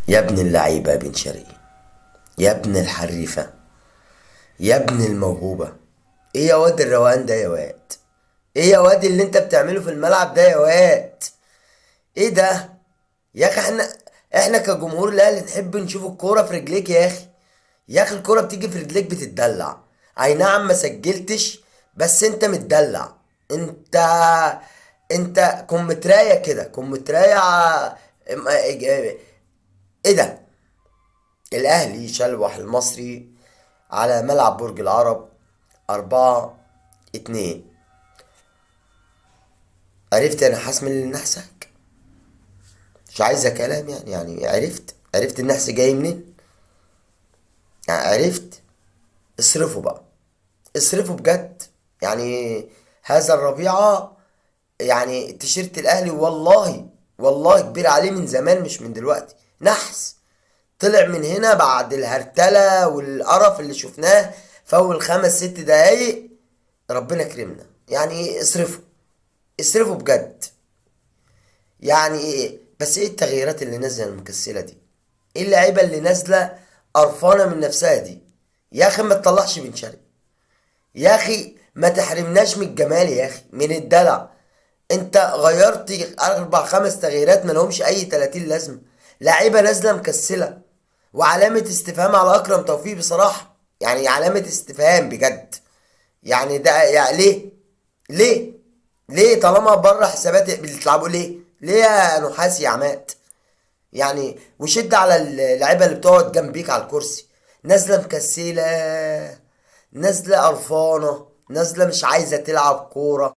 يا ابن اللعيبة يا بن شرقي، يا ابن الحريفة، يا ابن الموهوبة. ايه يا واد الروقان ده يا واد؟ ايه يا واد اللي انت بتعمله في الملعب ده يا واد؟ ايه ده؟ يا اخي احنا كجمهور الاهلي نحب نشوف الكورة في رجليك يا اخي. يا اخي الكورة بتيجي في رجليك بتتدلع. اي نعم ما سجلتش، بس انت متدلع. انت انت كمتراية كده كمتراية ايه ده؟ الأهلي شلوح المصري على ملعب برج العرب 4-2. عرفت أنا حاسم نحسك؟ مش عايزة كلام يعني عرفت النحس جاي منين؟ يعني عرفت. اصرفوا بقى، اصرفوا بجد. يعني هذا الربيعة، يعني تيشيرت الأهلي والله كبير عليه من زمان مش من دلوقتي. نحس طلع من هنا بعد الهرتلة والقرف اللي شفناه في أول 5 6 دقايق. ربنا كرمنا، يعني اصرفوا بجد. يعني ايه بس؟ ايه التغييرات اللي نازله المكسله دي؟ ايه اللعيبه اللي نازله قرفانه من نفسها دي؟ يا اخي ما تطلعش بن شرقي، يا اخي ما تحرمناش من الجمال، يا اخي من الدلع. انت غيرت 4 5 تغييرات ما لهمش اي 30 لازمه. لعيبه نازله مكسله، وعلامه استفهام على اكرم توفيق بصراحه. يعني علامه استفهام بجد. يعني ده يعني ليه ليه طالما بره حسابات بتلعبوا ليه يا نحاس يا عماد؟ يعني وشد على اللعيبه اللي بتقعد جنبيك على الكرسي. نازله مكسله، نازله قرفانه، نازله مش عايزه تلعب كوره.